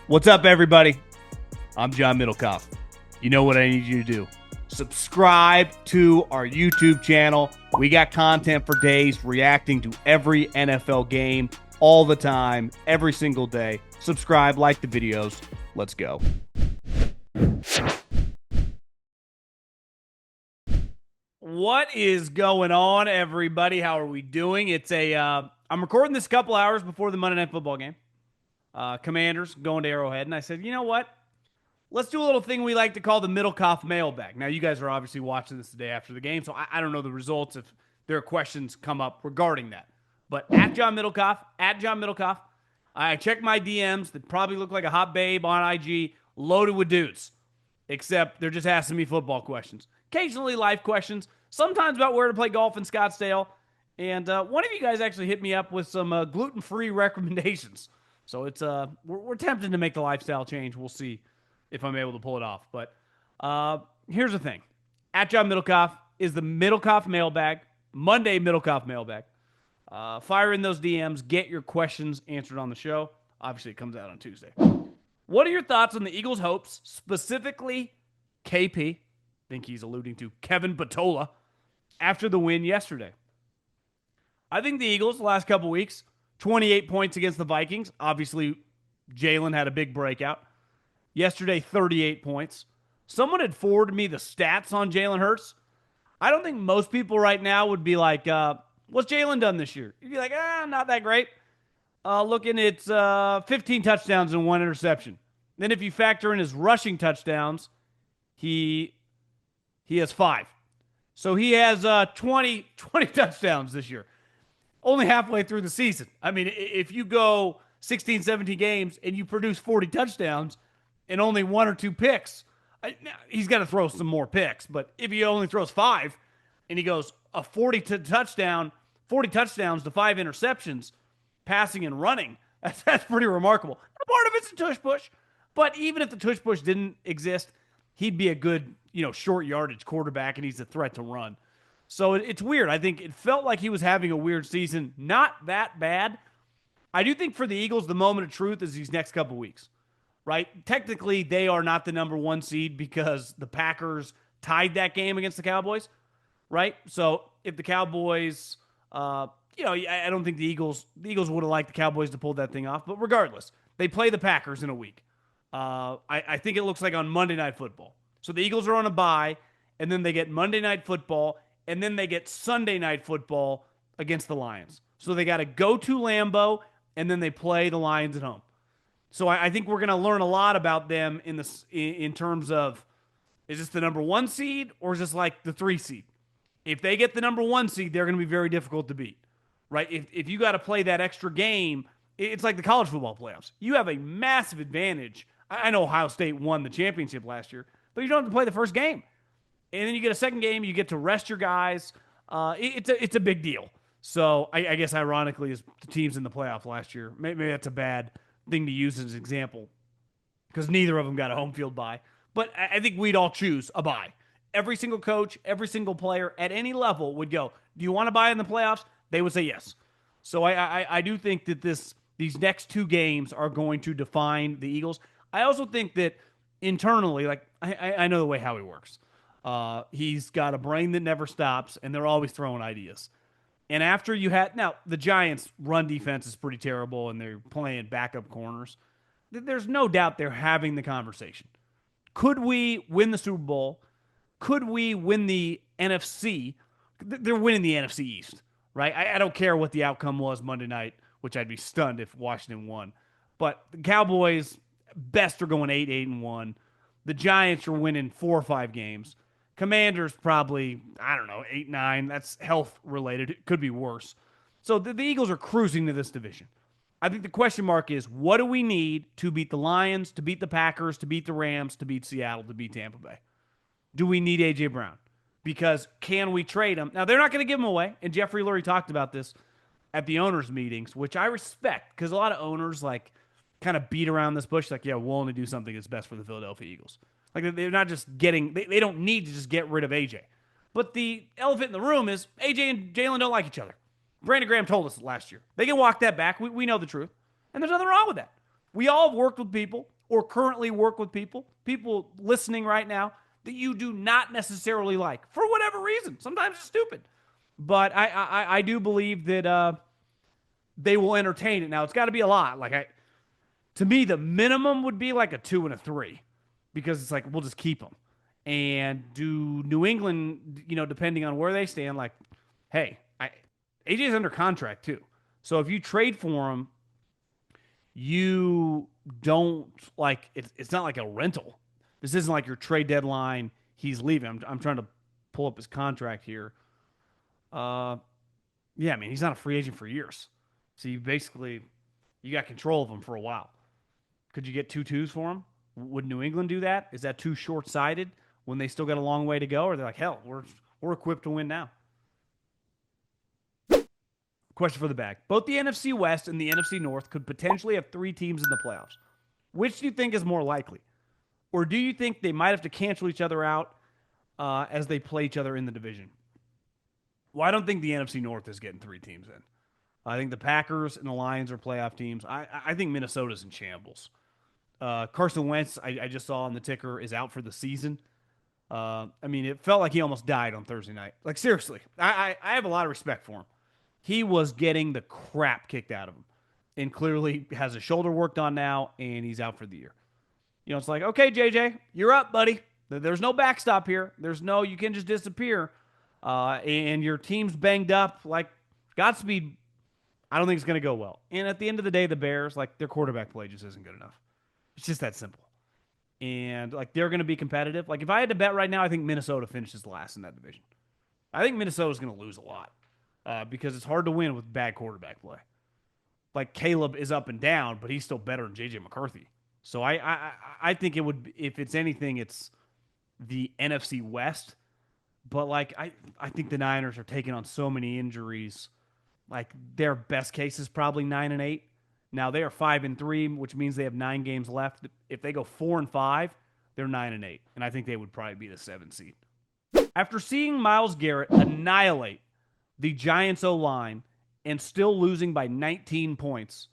What's up, everybody? I'm John Middlekauff. You know what I need you to do. Subscribe to our YouTube channel. We got content for days reacting to every NFL game all the time, every single day. Subscribe, like the videos. Let's go. What is going on, everybody? How are we doing? I'm recording this a couple hours before the Monday Night Football game. Commanders going to Arrowhead, and I said, you know what? Let's do a little thing we like to call the Middlekauff Mailbag. Now, you guys are obviously watching this the day after the game, so I don't know the results if there are questions come up regarding that. But at John Middlekauff, I check my DMs that probably look like a hot babe on IG, loaded with dudes. Except they're just asking me football questions. Occasionally life questions, sometimes about where to play golf in Scottsdale. And one of you guys actually hit me up with some gluten-free recommendations. So it's we're tempted to make the lifestyle change. We'll see if I'm able to pull it off. But here's the thing. At John Middlekauff is the Middlekauff Mailbag, Monday Middlekauff Mailbag. Fire in those DMs. Get your questions answered on the show. Obviously, it comes out on Tuesday. What are your thoughts on the Eagles' hopes, specifically KP, I think he's alluding to Kevin Batola, after the win yesterday? I think the Eagles, the last couple weeks, 28 points against the Vikings. Obviously, Jalen had a big breakout. Yesterday, 38 points. Someone had forwarded me the stats on Jalen Hurts. I don't think most people right now would be like, what's Jalen done this year? You'd be like, not that great. Looking at 15 touchdowns and 1 interception. Then if you factor in his rushing touchdowns, he has 5. So he has 20 touchdowns this year. Only halfway through the season. I mean, if you go 16, 17 games and you produce 40 touchdowns and only 1 or 2 picks, he's got to throw some more picks. But if he only throws 5 and he goes a 40 touchdowns to 5 interceptions, passing and running, that's pretty remarkable. Part of it's a tush push. But even if the tush push didn't exist, he'd be a good, short yardage quarterback, and he's a threat to run. So it's weird. I think it felt like he was having a weird season. Not that bad. I do think for the Eagles, the moment of truth is these next couple weeks, right? Technically, they are not the number 1 seed because the Packers tied that game against the Cowboys, right? So if the Cowboys, I don't think the Eagles would have liked the Cowboys to pull that thing off. But regardless, they play the Packers in a week. I think it looks like on Monday Night Football. So the Eagles are on a bye, and then they get Monday Night Football, and then they get Sunday Night Football against the Lions. So they got to go to Lambeau, and then they play the Lions at home. So I think we're going to learn a lot about them in terms of, is this the number 1 seed or is this like the 3 seed? If they get the number 1 seed, they're going to be very difficult to beat, right? If you got to play that extra game, it's like the college football playoffs. You have a massive advantage. I know Ohio State won the championship last year, but you don't have to play the first game. And then you get a second game, you get to rest your guys. It's a big deal. So I guess ironically, as the teams in the playoff last year, maybe that's a bad thing to use as an example because neither of them got a home field bye. But I think we'd all choose a bye. Every single coach, every single player at any level would go, do you want to bye in the playoffs? They would say yes. So I do think that these next 2 games are going to define the Eagles. I also think that internally, like I know the way Howie works. He's got a brain that never stops, and they're always throwing ideas. And after you had... Now, the Giants' run defense is pretty terrible, and they're playing backup corners. There's no doubt they're having the conversation. Could we win the Super Bowl? Could we win the NFC? They're winning the NFC East, right? I don't care what the outcome was Monday night, which I'd be stunned if Washington won. But the Cowboys, best are going 8-1. The Giants are winning 4 or 5 games. Commanders probably, 8-9. That's health related. It could be worse. So the Eagles are cruising to this division. I think the question mark is, what do we need to beat the Lions, to beat the Packers, to beat the Rams, to beat Seattle, to beat Tampa Bay? Do we need A.J. Brown? Because can we trade him? Now, they're not going to give him away, and Jeffrey Lurie talked about this at the owners' meetings, which I respect, because a lot of owners kind of beat around this bush, like, yeah, we'll only do something that's best for the Philadelphia Eagles. Like, they're not just getting... They don't need to just get rid of A.J. But the elephant in the room is A.J. and Jalen don't like each other. Brandon Graham told us last year. They can walk that back. We know the truth. And there's nothing wrong with that. We all have worked with people. or currently work with people listening right now that you do not necessarily like for whatever reason. Sometimes it's stupid. But I do believe that they will entertain it. Now, it's got to be a lot. To me, the minimum would be like a 2 and a 3 because it's like, we'll just keep them. And do New England, depending on where they stand, like, hey, AJ's under contract too. So if you trade for him, you don't like it's not like a rental. This isn't like your trade deadline. He's leaving. I'm trying to pull up his contract here. Yeah, I mean, he's not a free agent for years. So you got control of him for a while. Could you get 2 for him? Would New England do that? Is that too short-sighted when they still got a long way to go? Or they're like, hell, we're equipped to win now. Question for the bag. Both the NFC West and the NFC North could potentially have 3 teams in the playoffs. Which do you think is more likely? Or do you think they might have to cancel each other out as they play each other in the division? Well, I don't think the NFC North is getting 3 teams in. I think the Packers and the Lions are playoff teams. I think Minnesota's in shambles. Carson Wentz, I just saw on the ticker, is out for the season. I mean, it felt like he almost died on Thursday night. Like, seriously, I have a lot of respect for him. He was getting the crap kicked out of him and clearly has his shoulder worked on now, and he's out for the year. It's like, okay, JJ, you're up, buddy. There's no backstop here. You can just disappear. And your team's banged up. Like, Godspeed, I don't think it's going to go well. And at the end of the day, the Bears, like, their quarterback play just isn't good enough. It's just that simple. And, like, they're going to be competitive. Like, if I had to bet right now, I think Minnesota finishes last in that division. I think Minnesota's going to lose a lot because it's hard to win with bad quarterback play. Like, Caleb is up and down, but he's still better than J.J. McCarthy. So I think it would, if it's anything, it's the NFC West. But, like, I think the Niners are taking on so many injuries. Like, their best case is probably 9-8. Now, they are 5-3, which means they have 9 games left. If they go 4-5, they're 9-8. And I think they would probably be the 7th seed. After seeing Myles Garrett annihilate the Giants O-line and still losing by 19 points,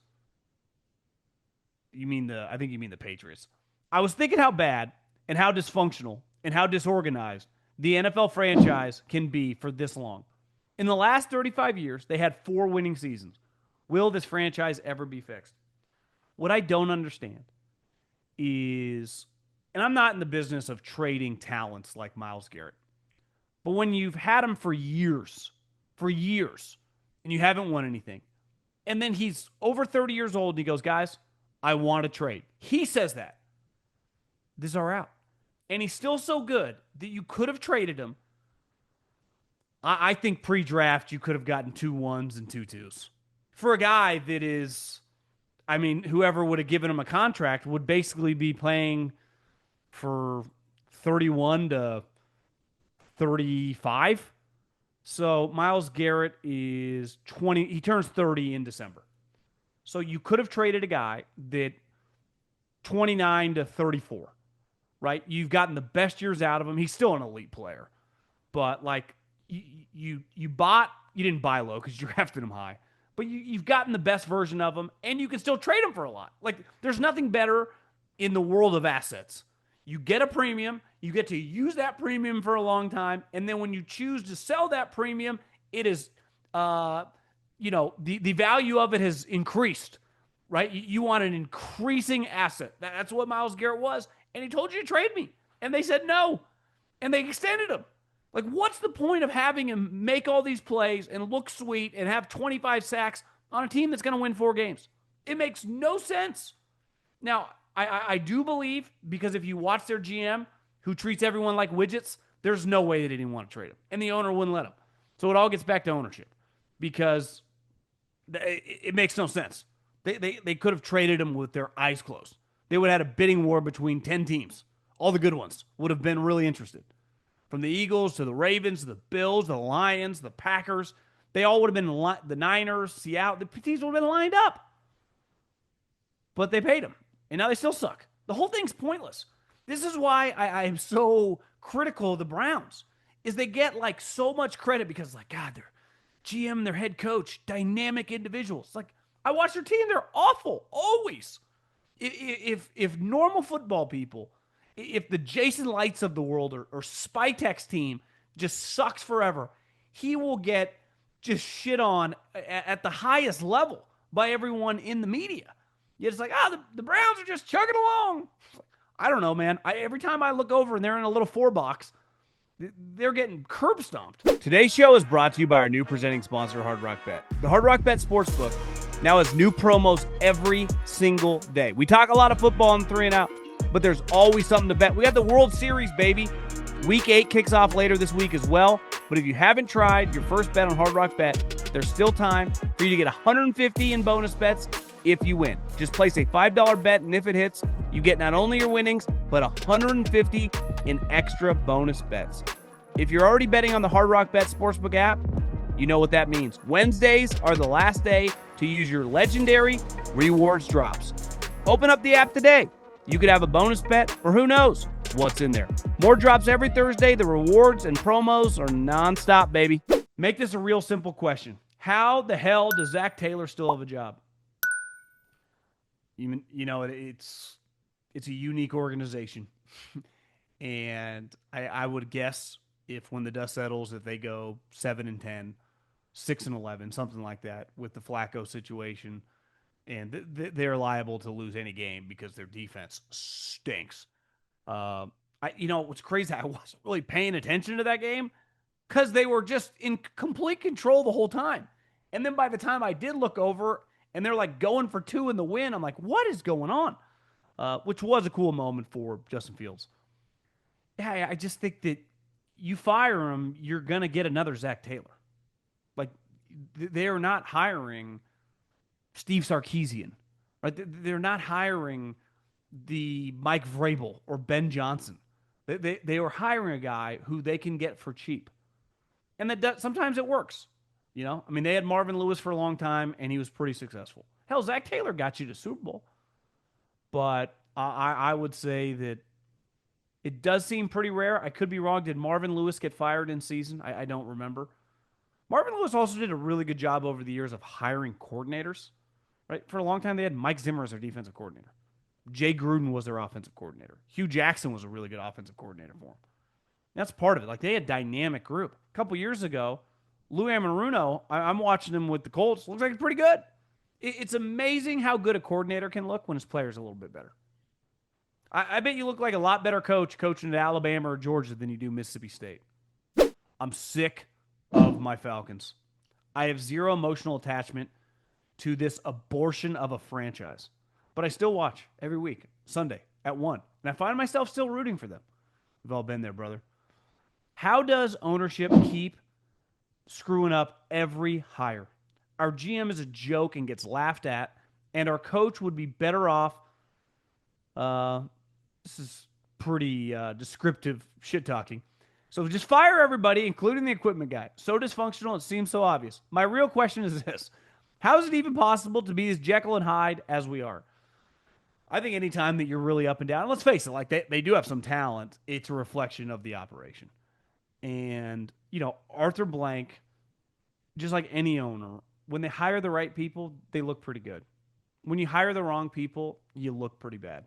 I think you mean the Patriots. I was thinking how bad and how dysfunctional and how disorganized the NFL franchise can be for this long. In the last 35 years, they had 4 winning seasons. Will this franchise ever be fixed? What I don't understand is, and I'm not in the business of trading talents like Myles Garrett, but when you've had him for years, and you haven't won anything, and then he's over 30 years old and he goes, guys, I want to trade. He says that. This is our out. And he's still so good that you could have traded him. I think pre-draft you could have gotten 2 1s and 2 2s. For a guy that is, whoever would have given him a contract would basically be playing for 31 to 35. So Myles Garrett is 20. He turns 30 in December. So you could have traded a guy that 29 to 34, right? You've gotten the best years out of him. He's still an elite player. But, like, you didn't buy low because you drafted him high. But you've gotten the best version of him, and you can still trade him for a lot. Like, there's nothing better in the world of assets. You get a premium, you get to use that premium for a long time, and then when you choose to sell that premium, it is, the value of it has increased, right? You want an increasing asset. That's what Myles Garrett was, and he told you to trade me, and they said no, and they extended him. Like, what's the point of having him make all these plays and look sweet and have 25 sacks on a team that's going to win 4 games? It makes no sense. Now, I do believe, because if you watch their GM, who treats everyone like widgets, there's no way that they didn't want to trade him. And the owner wouldn't let him. So it all gets back to ownership because it makes no sense. They could have traded him with their eyes closed. They would have had a bidding war between 10 teams. All the good ones would have been really interested. From the Eagles to the Ravens to the Bills, the Lions, the Packers, they all would have been the Niners, Seattle. The teams would have been lined up. But they paid him, and now they still suck. The whole thing's pointless. This is why I am so critical of the Browns, is they get, like, so much credit because, like, God, their GM, their head coach, dynamic individuals. Like, I watch their team. They're awful, always. If normal football people, if the Jason Lights of the world or Spytek's team just sucks forever, he will get just shit on at the highest level by everyone in the media. It's like, the Browns are just chugging along. I don't know, man. Every time I look over and they're in a little 4-box, they're getting curb stomped. Today's show is brought to you by our new presenting sponsor, Hard Rock Bet. The Hard Rock Bet Sportsbook now has new promos every single day. We talk a lot of football in 3 and Out, but there's always something to bet. We got the World Series, baby. Week 8 kicks off later this week as well. But if you haven't tried your first bet on Hard Rock Bet, there's still time for you to get $150 in bonus bets if you win. Just place a $5 bet, and if it hits, you get not only your winnings, but $150 in extra bonus bets. If you're already betting on the Hard Rock Bet Sportsbook app, you know what that means. Wednesdays are the last day to use your legendary rewards drops. Open up the app today. You could have a bonus bet, or who knows what's in there. More drops every Thursday. The rewards and promos are nonstop, baby. Make this a real simple question. How the hell does Zac Taylor still have a job? You know, it's a unique organization. And I would guess if when the dust settles, if they go 7-10, 6-11, something like that with the Flacco situation, and they're liable to lose any game because their defense stinks. What's crazy, I wasn't really paying attention to that game because they were just in complete control the whole time. And then by the time I did look over and they're like going for 2 in the win, I'm like, what is going on? Which was a cool moment for Justin Fields. Yeah, I just think that you fire him, you're going to get another Zac Taylor. Like, they're not hiring Steve Sarkisian, right? They're not hiring the Mike Vrabel or Ben Johnson. They were hiring a guy who they can get for cheap. And sometimes it works. You know, I mean, they had Marvin Lewis for a long time, and he was pretty successful. Hell, Zac Taylor got you to Super Bowl. But I would say that it does seem pretty rare. I could be wrong. Did Marvin Lewis get fired in season? I don't remember. Marvin Lewis also did a really good job over the years of hiring coordinators. Right? For a long time, they had Mike Zimmer as their defensive coordinator. Jay Gruden was their offensive coordinator. Hugh Jackson was a really good offensive coordinator for them. That's part of it. Like, they had a dynamic group. A couple years ago, Lou Anarumo, I'm watching him with the Colts. Looks like it's pretty good. It's amazing how good a coordinator can look when his player's a little bit better. I bet you look like a lot better coaching at Alabama or Georgia than you do Mississippi State. I'm sick of my Falcons. I have zero emotional attachment to this abortion of a franchise. But I still watch every week, Sunday at 1. And I find myself still rooting for them. We've all been there, brother. How does ownership keep screwing up every hire? Our GM is a joke and gets laughed at, and our coach would be better off. This is pretty descriptive shit-talking. So just fire everybody, including the equipment guy. So dysfunctional, it seems so obvious. My real question is this. How is it even possible to be as Jekyll and Hyde as we are? I think anytime that you're really up and down, let's face it, like they do have some talent, it's a reflection of the operation. And, Arthur Blank, just like any owner, when they hire the right people, they look pretty good. When you hire the wrong people, you look pretty bad.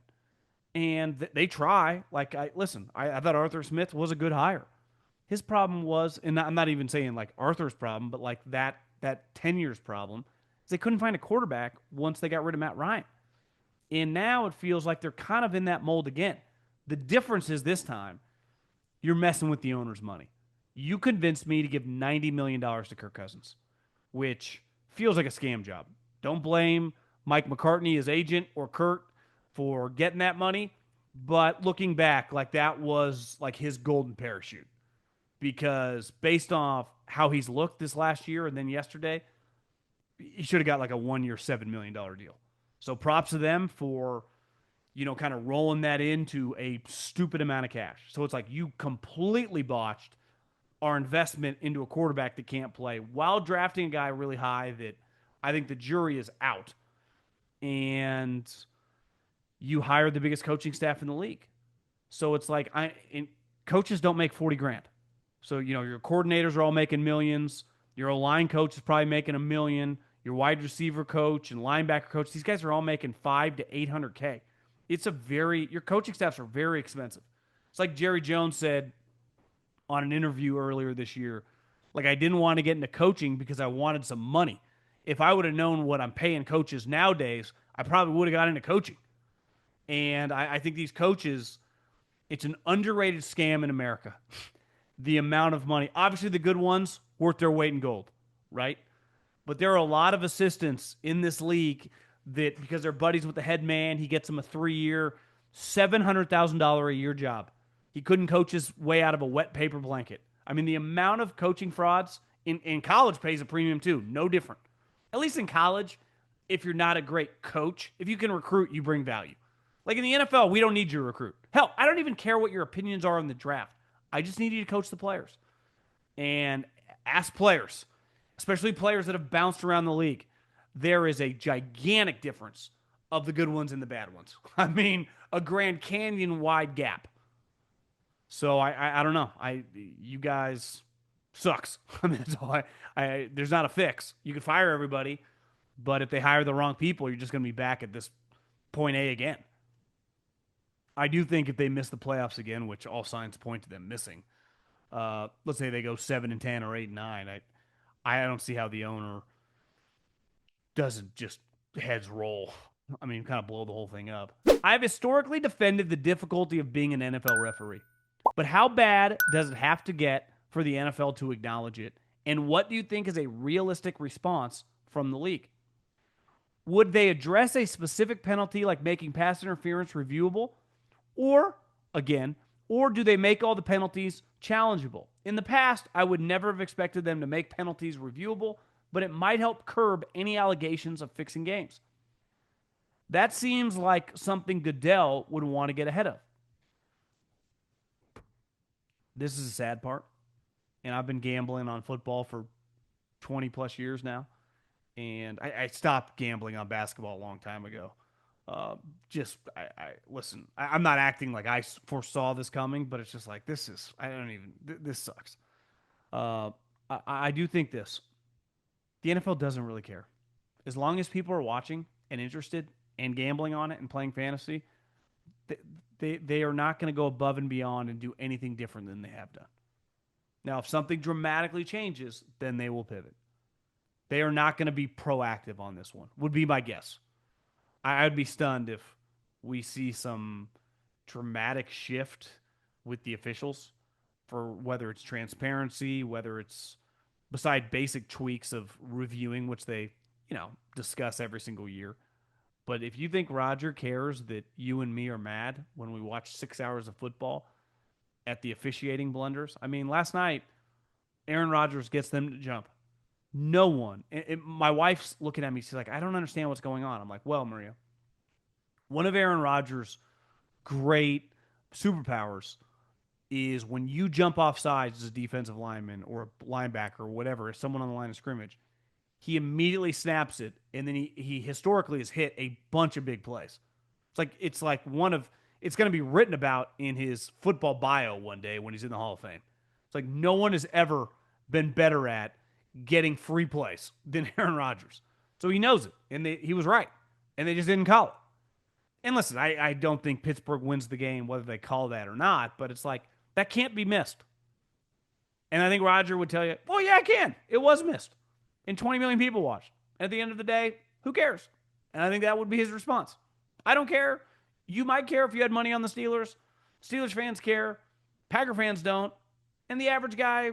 And they try. Like, I thought Arthur Smith was a good hire. His problem was, and I'm not even saying like Arthur's problem, but like that tenure's problem, is they couldn't find a quarterback once they got rid of Matt Ryan. And now it feels like they're kind of in that mold again. The difference is this time, you're messing with the owner's money. You convinced me to give $90 million to Kirk Cousins, which feels like a scam job. Don't blame Mike McCartney, his agent, or Kurt for getting that money. But looking back, like that was like his golden parachute. Because based off how he's looked this last year and then yesterday, he should have got like a 1-year, $7 million deal. So props to them for, kind of rolling that into a stupid amount of cash. So it's like you completely botched our investment into a quarterback that can't play while drafting a guy really high that I think the jury is out. And you hired the biggest coaching staff in the league. So it's like coaches don't make $40,000. So, your coordinators are all making millions. Your O-line coach is probably making $1 million. Your wide receiver coach and linebacker coach, these guys are all making $500,000 to $800,000. Your coaching staffs are very expensive. It's like Jerry Jones said on an interview earlier this year. Like, I didn't want to get into coaching because I wanted some money. If I would have known what I'm paying coaches nowadays, I probably would have got into coaching. And I think these coaches, it's an underrated scam in America. The amount of money, obviously, the good ones worth their weight in gold, right? But there are a lot of assistants in this league that, because they're buddies with the head man, he gets them a 3 year, $700,000 a year job. He couldn't coach his way out of a wet paper blanket. I mean, the amount of coaching frauds in college pays a premium too. No different. At least in college, if you're not a great coach, if you can recruit, you bring value. Like in the NFL, we don't need you to recruit. Hell, I don't even care what your opinions are on the draft. I just need you to coach the players. And ask players, especially players that have bounced around the league. There is a gigantic difference of the good ones and the bad ones. I mean, a Grand Canyon wide gap. So I don't know. You guys sucks. I mean, that's all there's not a fix. You can fire everybody, but if they hire the wrong people, you're just going to be back at this point A again. I do think if they miss the playoffs again, which all signs point to them missing, let's say they go 7-10 or 8-9, I don't see how the owner doesn't just heads roll. I mean, kind of blow the whole thing up. I've historically defended the difficulty of being an NFL referee, but how bad does it have to get for the NFL to acknowledge it? And what do you think is a realistic response from the league? Would they address a specific penalty like making pass interference reviewable? Or, again, or do they make all the penalties challengeable? In the past, I would never have expected them to make penalties reviewable, but it might help curb any allegations of fixing games. That seems like something Goodell would want to get ahead of. This is the sad part. And I've been gambling on football for 20 plus years now. And I stopped gambling on basketball a long time ago. Listen, I'm not acting like I foresaw this coming, but it's just like, this sucks. I do think this. The NFL doesn't really care. As long as people are watching and interested and gambling on it and playing fantasy, they are not going to go above and beyond and do anything different than they have done. Now, if something dramatically changes, then they will pivot. They are not going to be proactive on this one, would be my guess. I'd be stunned if we see some dramatic shift with the officials for whether it's transparency, whether it's beside basic tweaks of reviewing, which they, discuss every single year. But if you think Roger cares that you and me are mad when we watch 6 hours of football at the officiating blunders, I mean, last night, Aaron Rodgers gets them to jump. No one. My wife's looking at me. She's like, I don't understand what's going on. I'm like, well, Maria, one of Aaron Rodgers' great superpowers is when you jump off sides as a defensive lineman or a linebacker or whatever, as someone on the line of scrimmage, he immediately snaps it, and then he historically has hit a bunch of big plays. It's going to be written about in his football bio one day when he's in the Hall of Fame. It's like no one has ever been better at getting free plays than Aaron Rodgers. So he knows it, and he was right, and they just didn't call it. And listen, I don't think Pittsburgh wins the game, whether they call that or not, but it's like, that can't be missed. And I think Roger would tell you, well, yeah, it can. It was missed. And 20 million people watched. And at the end of the day, who cares? And I think that would be his response. I don't care. You might care if you had money on the Steelers. Steelers fans care. Packer fans don't. And the average guy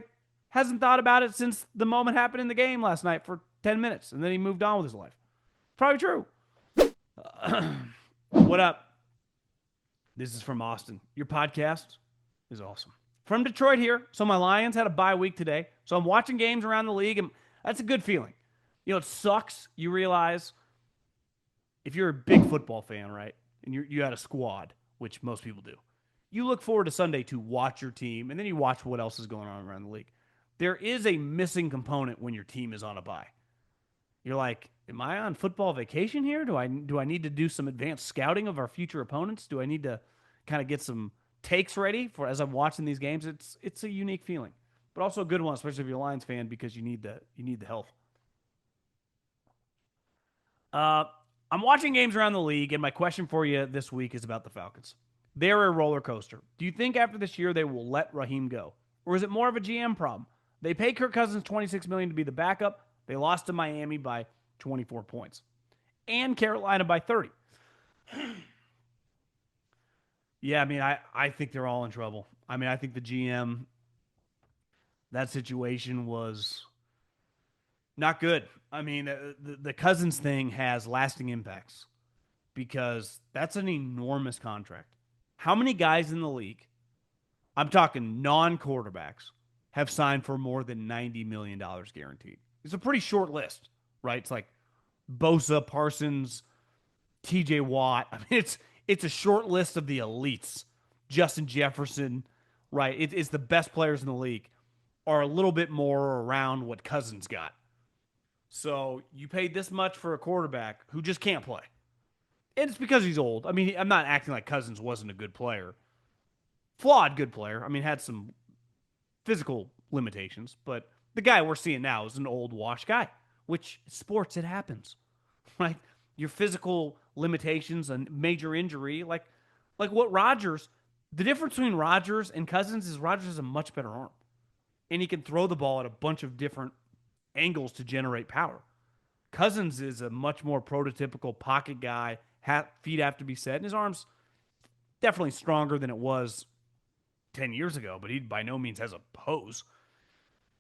hasn't thought about it since the moment happened in the game last night for 10 minutes. And then he moved on with his life. Probably true. What up? This is from Austin. Your podcast is awesome. From Detroit here. So my Lions had a bye week today. So I'm watching games around the league, and that's a good feeling. It sucks. You realize if you're a big football fan, right, and you had a squad, which most people do, you look forward to Sunday to watch your team, and then you watch what else is going on around the league. There is a missing component when your team is on a bye. You're like, am I on football vacation here? Do I need to do some advanced scouting of our future opponents? Do I need to kind of get some takes ready for as I'm watching these games? It's a unique feeling, but also a good one, especially if you're a Lions fan, because you need the health. I'm watching games around the league, and my question for you this week is about the Falcons. They're a roller coaster. Do you think after this year they will let Raheem go? Or is it more of a GM problem? They paid Kirk Cousins $26 million to be the backup. They lost to Miami by 24 points and Carolina by 30. Yeah, I mean, I think they're all in trouble. I mean, I think the GM, that situation was not good. I mean, the Cousins thing has lasting impacts because that's an enormous contract. How many guys in the league, I'm talking non quarterbacks, have signed for more than $90 million guaranteed? It's a pretty short list, right? It's like Bosa, Parsons, TJ Watt. I mean, it's a short list of the elites. Justin Jefferson, right? It's the best players in the league are a little bit more around what Cousins got. So you paid this much for a quarterback who just can't play. And it's because he's old. I mean, I'm not acting like Cousins wasn't a good player. Flawed good player. I mean, had some physical limitations, but the guy we're seeing now is an old washed guy, which sports, it happens. Right? Your physical limitations and major injury, like what Rodgers, the difference between Rodgers and Cousins is Rodgers has a much better arm. And he can throw the ball at a bunch of different angles to generate power. Cousins is a much more prototypical pocket guy. Feet have to be set, and his arm's definitely stronger than it was 10 years ago, but he by no means has a pose.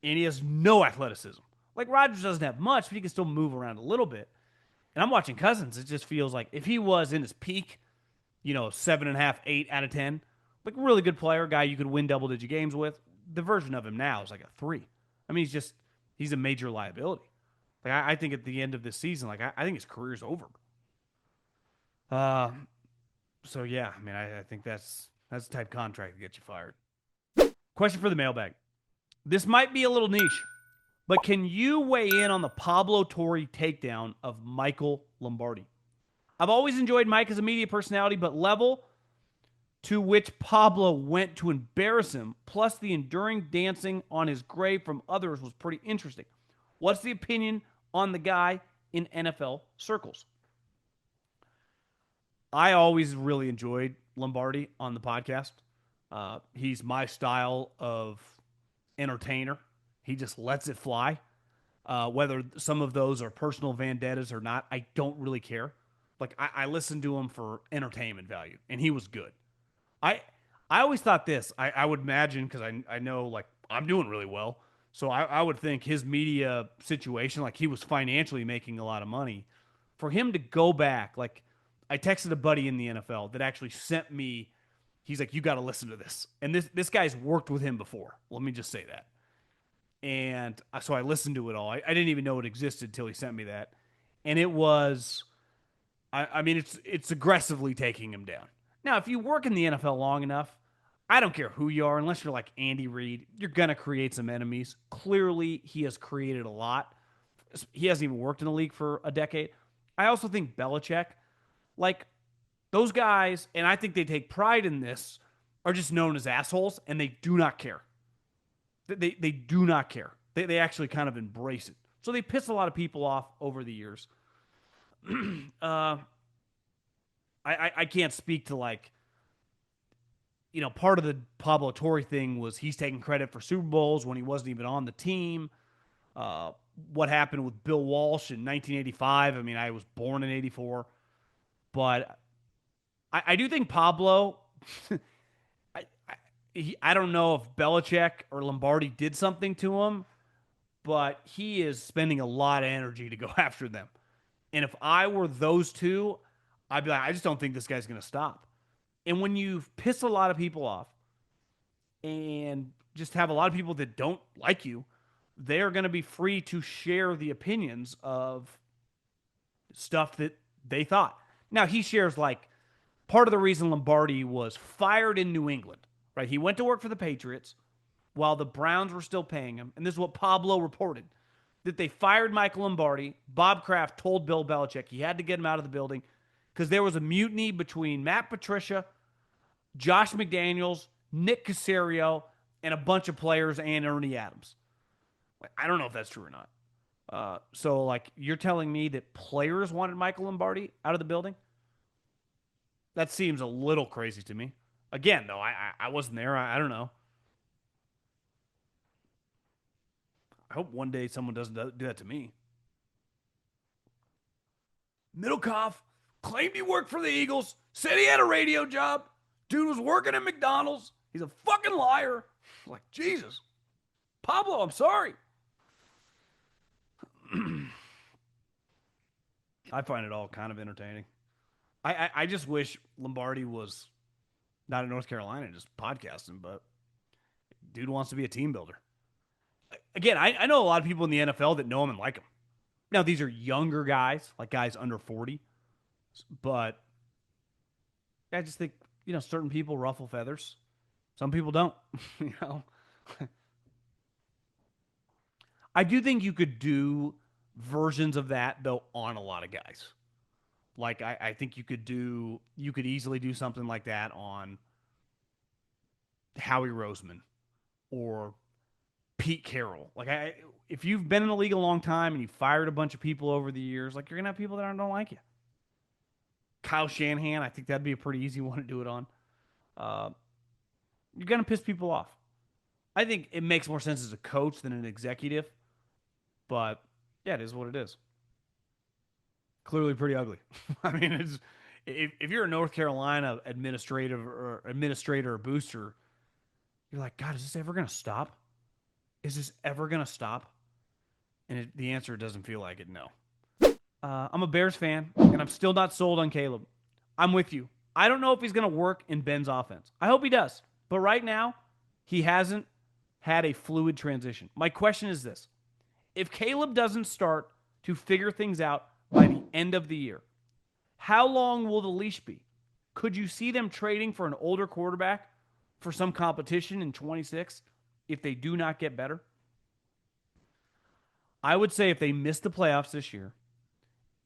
And he has no athleticism. Like Rodgers doesn't have much, but he can still move around a little bit. And I'm watching Cousins. It just feels like if he was in his peak, 7.5, 8 out of 10, like really good player, guy you could win double-digit games with, the version of him now is like a 3. I mean, he's a major liability. Like I think at the end of this season, like I think his career's over. So yeah, I mean, I think that's the type of contract that gets you fired. Question for the mailbag. This might be a little niche, but can you weigh in on the Pablo Torre takedown of Michael Lombardi? I've always enjoyed Mike as a media personality, but level to which Pablo went to embarrass him, plus the enduring dancing on his grave from others, was pretty interesting. What's the opinion on the guy in NFL circles? I always really enjoyed Lombardi on the podcast. He's my style of entertainer. He just lets it fly. Whether some of those are personal vendettas or not, I don't really care. Like I listened to him for entertainment value, and he was good. I I always thought this. I would imagine because I know like I'm doing really well, so I would think his media situation, like he was financially making a lot of money, for him to go back. Like I texted a buddy in the NFL that actually sent me. He's like, you got to listen to this, and this guy's worked with him before. Let me just say that. And so I listened to it all. I didn't even know it existed until he sent me that. And it was, I mean, it's aggressively taking him down. Now, if you work in the NFL long enough, I don't care who you are, unless you're like Andy Reid, you're going to create some enemies. Clearly, he has created a lot. He hasn't even worked in the league for a decade. I also think Belichick, like those guys, and I think they take pride in this, are just known as assholes, and they do not care. They do not care. They actually kind of embrace it. So they piss a lot of people off over the years. I can't speak to like, part of the Pablo Torre thing was he's taking credit for Super Bowls when he wasn't even on the team. What happened with Bill Walsh in 1985? I mean, I was born in 84. But I do think Pablo... I don't know if Belichick or Lombardi did something to him, but he is spending a lot of energy to go after them. And if I were those two, I'd be like, I just don't think this guy's going to stop. And when you piss a lot of people off and just have a lot of people that don't like you, they're going to be free to share the opinions of stuff that they thought. Now, he shares like part of the reason Lombardi was fired in New England. Right, he went to work for the Patriots while the Browns were still paying him. And this is what Pablo reported, that they fired Michael Lombardi. Bob Kraft told Bill Belichick he had to get him out of the building because there was a mutiny between Matt Patricia, Josh McDaniels, Nick Caserio, and a bunch of players and Ernie Adams. I don't know if that's true or not. So like you're telling me that players wanted Michael Lombardi out of the building? That seems a little crazy to me. Again, though, I wasn't there. I don't know. I hope one day someone doesn't do that to me. Middlekauff claimed he worked for the Eagles, said he had a radio job. Dude was working at McDonald's. He's a fucking liar. Like, Jesus. Pablo, I'm sorry. I find it all kind of entertaining. I just wish Lombardi was not in North Carolina, just podcasting, but dude wants to be a team builder. Again, I know a lot of people in the NFL that know him and like him. Now, these are younger guys, like guys under 40, but I just think, certain people ruffle feathers. Some people don't, you know. I do think you could do versions of that though on a lot of guys. Like I think you could easily do something like that on Howie Roseman or Pete Carroll. If you've been in the league a long time and you fired a bunch of people over the years, like you're gonna have people that don't like you. Kyle Shanahan, I think that'd be a pretty easy one to do it on. Uh, you're gonna piss people off. I think it makes more sense as a coach than an executive, but yeah, it is what it is. Clearly, pretty ugly. I mean, if you're a North Carolina administrator or booster, you're like, God, is this ever gonna stop? Is this ever gonna stop? And the answer doesn't feel like it. No. I'm a Bears fan, and I'm still not sold on Caleb. I'm with you. I don't know if he's going to work in Ben's offense. I hope he does. But right now, he hasn't had a fluid transition. My question is this. If Caleb doesn't start to figure things out by the end of the year, how long will the leash be? Could you see them trading for an older quarterback for some competition in 26 if they do not get better? I would say if they miss the playoffs this year,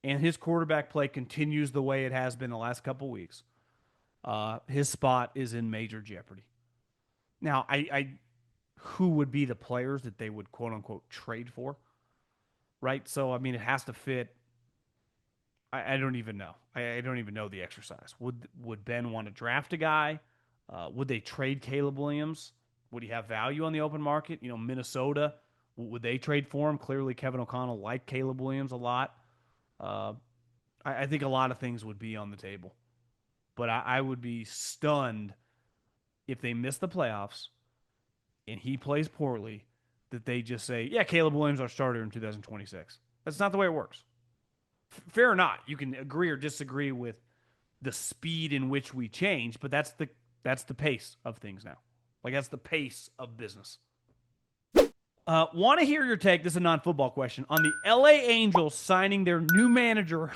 and his quarterback play continues the way it has been the last couple weeks, his spot is in major jeopardy. Now, who would be the players that they would quote unquote trade for? Right? So, I mean, it has to fit. I don't even know. I don't even know the exercise. Would Ben want to draft a guy? Would they trade Caleb Williams? Would he have value on the open market? Minnesota, would they trade for him? Clearly, Kevin O'Connell liked Caleb Williams a lot. Uh, I think a lot of things would be on the table, but I would be stunned if they miss the playoffs and he plays poorly that they just say, yeah, Caleb Williams our starter in 2026. That's not the way it works. Fair or not, you can agree or disagree with the speed in which we change, but that's the pace of things now. Like that's the pace of business. Want to hear your take? This is a non-football question on the LA Angels signing their new manager.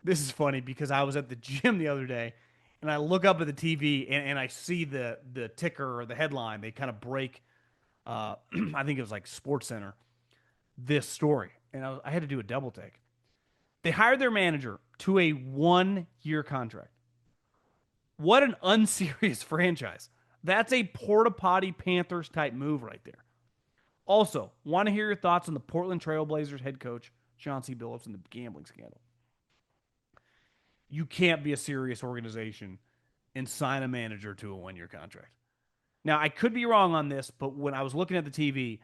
This is funny because I was at the gym the other day and I look up at the TV and I see the ticker or the headline. They kind of break, I think it was like Sports Center, this story. And I had to do a double take. They hired their manager to a 1-year contract. What an unserious franchise. That's a porta potty Panthers type move right there. Also, want to hear your thoughts on the Portland Trailblazers head coach, Chauncey Billups, and the gambling scandal. You can't be a serious organization and sign a manager to a 1-year contract. Now, I could be wrong on this, but when I was looking at the TV,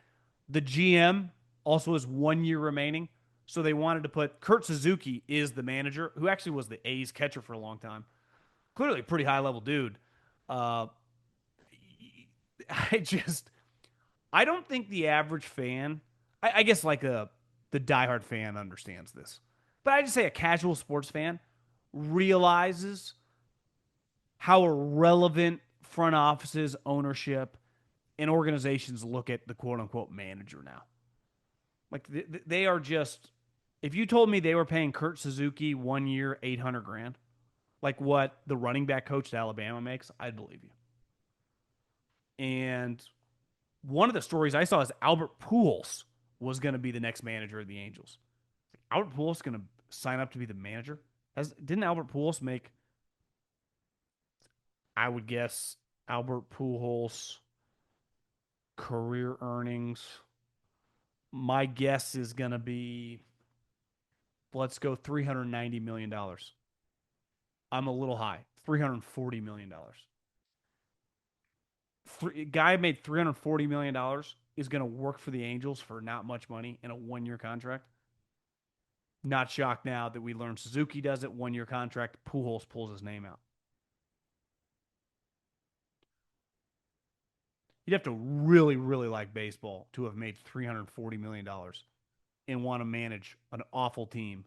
the GM also has 1 year remaining. So they wanted to put Kurt Suzuki is the manager, who actually was the A's catcher for a long time. Clearly a pretty high level dude. I just, I don't think the average fan, I guess like the diehard fan understands this, but I just say a casual sports fan realizes how irrelevant front offices, ownership, and organizations look at the quote unquote manager now. Like they are just, if you told me they were paying Kurt Suzuki 1 year, 800 grand, like what the running back coach at Alabama makes, I'd believe you. And one of the stories I saw is Albert Pujols was going to be the next manager of the Angels. Albert Pujols going to sign up to be the manager? Didn't Albert Pujols make, I would guess, Albert Pujols career earnings My guess is going to be, let's go $390 million. I'm a little high. $340 million. Guy made $340 million is going to work for the Angels for not much money in a 1 year contract. Not shocked now that we learned Suzuki does it, 1 year contract. Pujols pulls his name out. You'd have to really, really like baseball to have made $340 million and want to manage an awful team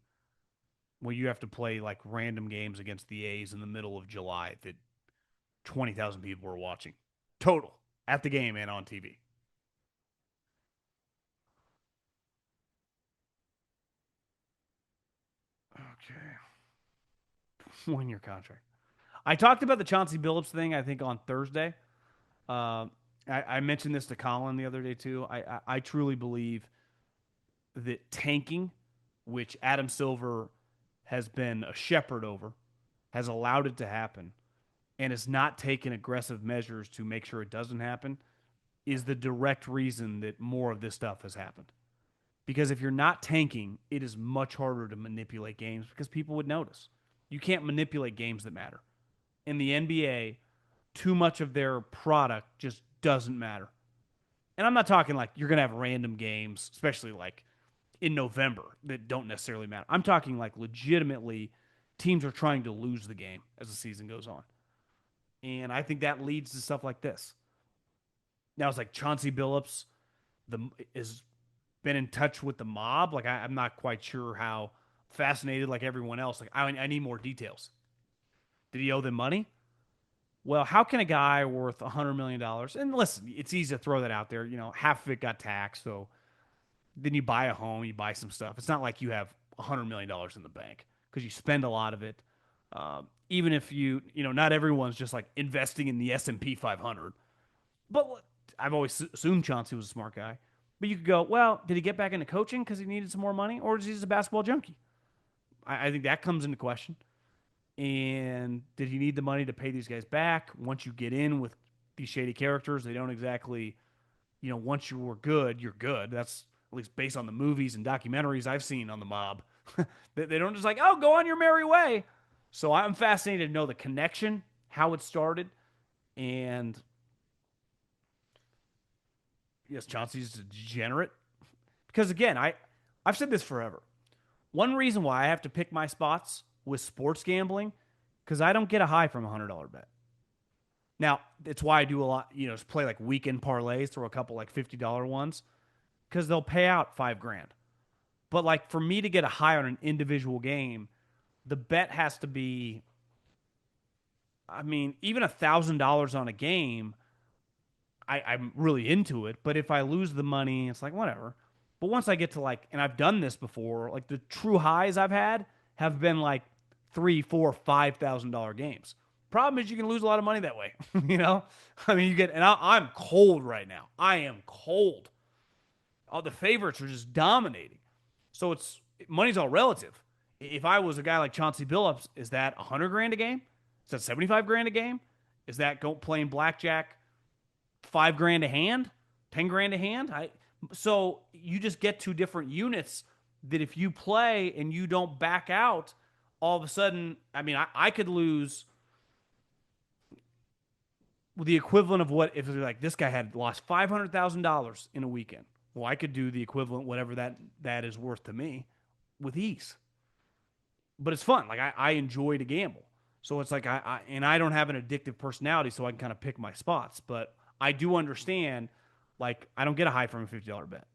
where you have to play like random games against the A's in the middle of July that 20,000 people were watching total at the game and on TV. Okay. 1 year contract. I talked about the Chauncey Billups thing, I think, on Thursday. Uh, I mentioned this to Colin the other day, too. I truly believe that tanking, which Adam Silver has been a shepherd over, has allowed it to happen, and has not taken aggressive measures to make sure it doesn't happen, is the direct reason that more of this stuff has happened. Because if you're not tanking, it is much harder to manipulate games because people would notice. You can't manipulate games that matter. In the NBA, too much of their product just doesn't matter. And I'm not talking like you're going to have random games, especially like in November, that don't necessarily matter. I'm talking like legitimately teams are trying to lose the game as the season goes on. And I think that leads to stuff like this. Now it's like Chauncey Billups is been in touch with the mob. Like I'm not quite sure how fascinated like everyone else. Like I need more details. Did he owe them money? Well, how can a guy worth $100 million? And listen, it's easy to throw that out there. You know, half of it got taxed. So then you buy a home, you buy some stuff. It's not like you have $100 million in the bank because you spend a lot of it. Even if not everyone's just like investing in the S&P 500. But I've always assumed Chauncey was a smart guy. But you could go, well, did he get back into coaching because he needed some more money, or is he just a basketball junkie? I think that comes into question. And did he need the money to pay these guys back? Once you get in with these shady characters, they don't exactly, once you were good, you're good. That's at least based on the movies and documentaries I've seen on the mob. They don't just like, oh, go on your merry way. So I'm fascinated to know the connection, how it started, and yes, Chauncey's a degenerate. Because again, I've said this forever. One reason why I have to pick my spots with sports gambling, because I don't get a high from a $100 bet. Now, it's why I do a lot, just play like weekend parlays, throw a couple like $50 ones, because they'll pay out 5 grand. But like for me to get a high on an individual game, the bet has to be, I mean, even $1,000 on a game, I'm really into it. But if I lose the money, it's like whatever. But once I get to like, and I've done this before, like the true highs I've had have been like three, four, $5,000 games. Problem is, you can lose a lot of money that way. I mean, you get, and I'm cold right now. I am cold. All the favorites are just dominating. So money's all relative. If I was a guy like Chauncey Billups, is that 100 grand a game? Is that 75 grand a game? Is that playing blackjack 5 grand a hand, 10 grand a hand? So you just get two different units that if you play and you don't back out, all of a sudden, I mean, I could lose the equivalent of what if like this guy had lost $500,000 in a weekend. Well, I could do the equivalent, whatever that is worth to me, with ease. But it's fun. Like I enjoy to gamble, so it's like I don't have an addictive personality, so I can kind of pick my spots. But I do understand, like I don't get a high from a $50 bet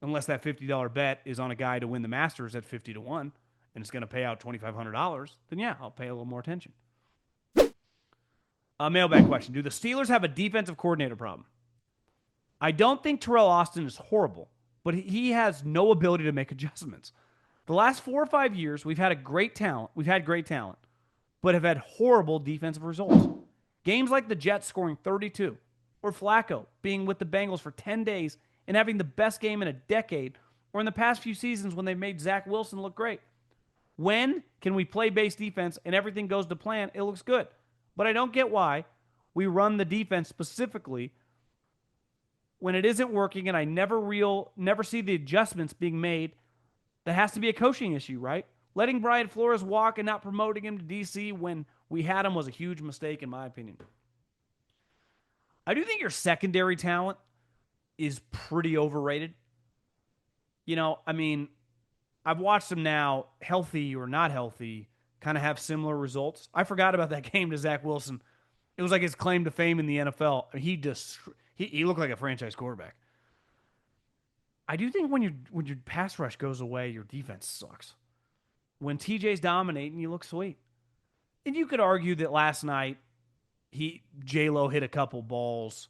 unless that $50 bet is on a guy to win the Masters at 50 to 1, and it's going to pay out $2,500. Then yeah, I'll pay a little more attention. A mailbag question: do the Steelers have a defensive coordinator problem? I don't think Terrell Austin is horrible, but he has no ability to make adjustments. The last 4 or 5 years, we've had great talent, but have had horrible defensive results. Games like the Jets scoring 32, or Flacco being with the Bengals for 10 days and having the best game in a decade, or in the past few seasons when they made Zach Wilson look great. When can we play base defense and everything goes to plan? It looks good. But I don't get why we run the defense specifically when it isn't working and I never see the adjustments being made, that has to be a coaching issue, right? Letting Brian Flores walk and not promoting him to DC when we had him was a huge mistake, in my opinion. I do think your secondary talent is pretty overrated. I mean, I've watched them now, healthy or not healthy, kind of have similar results. I forgot about that game to Zach Wilson. It was like his claim to fame in the NFL. I mean, he looked like a franchise quarterback. I do think when your pass rush goes away, your defense sucks. When TJ's dominating, you look sweet. And you could argue that last night J-Lo hit a couple balls.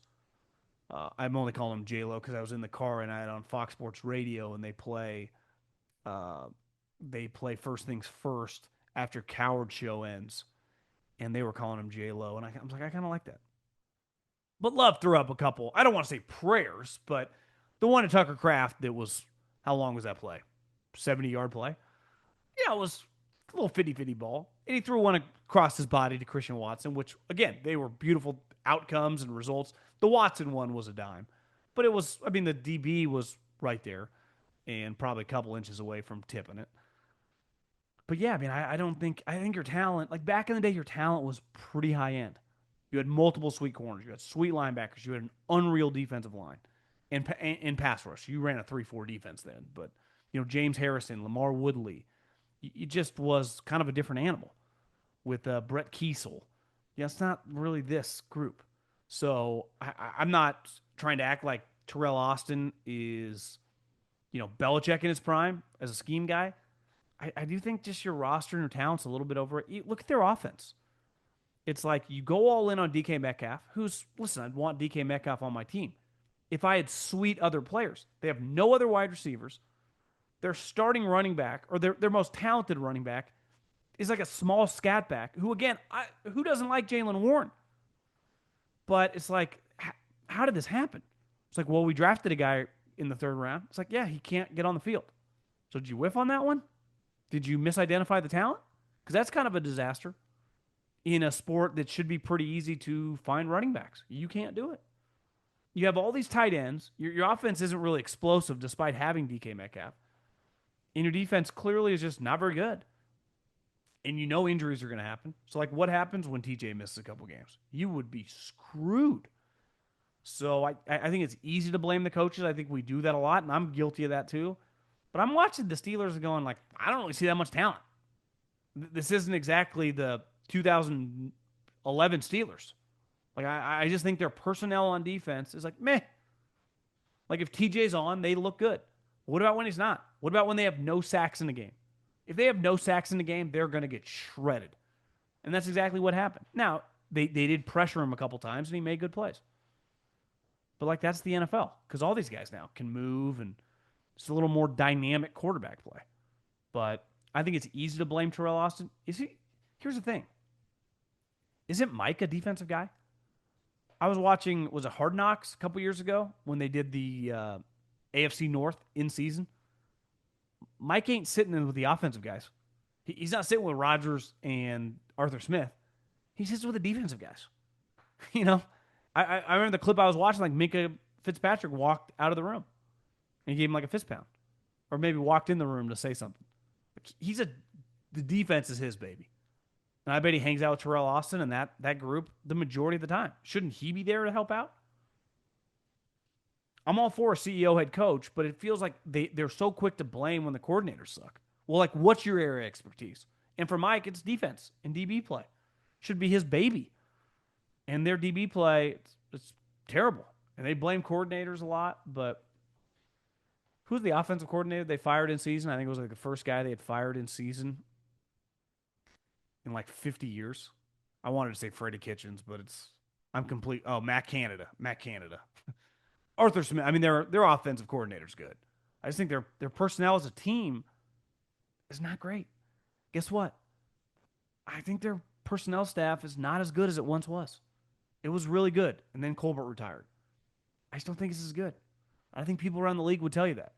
I'm only calling him J-Lo because I was in the car and I had on Fox Sports Radio and they play First Things First after Coward Show ends, and they were calling him J-Lo, and I was like, I kind of like that. But Love threw up a couple. I don't want to say prayers, but the one to Tucker Kraft that was, how long was that play? 70-yard play. Yeah, it was a little 50-50 ball. And he threw one across his body to Christian Watson, which, again, they were beautiful outcomes and results. The Watson one was a dime. But it was, I mean, the DB was right there and probably a couple inches away from tipping it. But yeah, I mean, I think your talent, like back in the day, your talent was pretty high end. You had multiple sweet corners. You had sweet linebackers. You had an unreal defensive line. In pass rush, you ran a 3-4 defense then. But, James Harrison, Lamar Woodley, it just was kind of a different animal with Brett Kiesel. Yeah, it's not really this group. So I'm not trying to act like Terrell Austin is, Belichick in his prime as a scheme guy. I do think just your roster and your talent's a little bit over it. Look at their offense. It's like you go all in on DK Metcalf, listen, I'd want DK Metcalf on my team. If I had sweet other players, they have no other wide receivers. Their starting running back, or their most talented running back, is like a small scat back who, again, who doesn't like Jaylen Warren? But it's like, how did this happen? It's like, well, we drafted a guy in the third round. It's like, yeah, he can't get on the field. So did you whiff on that one? Did you misidentify the talent? Because that's kind of a disaster in a sport that should be pretty easy to find running backs. You can't do it. You have all these tight ends. Your offense isn't really explosive despite having DK Metcalf. And your defense clearly is just not very good. And injuries are going to happen. So, like, what happens when TJ misses a couple games? You would be screwed. So, I think it's easy to blame the coaches. I think we do that a lot, and I'm guilty of that too. But I'm watching the Steelers going, like, I don't really see that much talent. This isn't exactly the 2011 Steelers. Like, I just think their personnel on defense is like, meh. Like, if TJ's on, they look good. What about when he's not? What about when they have no sacks in the game? If they have no sacks in the game, they're going to get shredded. And that's exactly what happened. Now, they did pressure him a couple times, and he made good plays. But, like, that's the NFL. Because all these guys now can move, and it's a little more dynamic quarterback play. But I think it's easy to blame Terrell Austin. Here's the thing. Isn't Mike a defensive guy? I was watching, was it Hard Knocks a couple years ago when they did the AFC North in season? Mike ain't sitting in with the offensive guys. He's not sitting with Rodgers and Arthur Smith. He sits with the defensive guys. I remember the clip I was watching, like Minka Fitzpatrick walked out of the room and he gave him like a fist pound, or maybe walked in the room to say something. The defense is his baby. And I bet he hangs out with Terrell Austin and that group the majority of the time. Shouldn't he be there to help out? I'm all for a CEO head coach, but it feels like they're so quick to blame when the coordinators suck. Well, like, what's your area of expertise? And for Mike, it's defense and DB play. Should be his baby. And their DB play, it's terrible. And they blame coordinators a lot, but who's the offensive coordinator they fired in season? I think it was like the first guy they had fired in season in like 50 years. I wanted to say Freddie Kitchens, but I'm complete. Oh, Matt Canada. Arthur Smith. I mean, their offensive coordinator's good. I just think their personnel as a team is not great. Guess what? I think their personnel staff is not as good as it once was. It was really good, and then Colbert retired. I just don't think it's as good. I think people around the league would tell you that.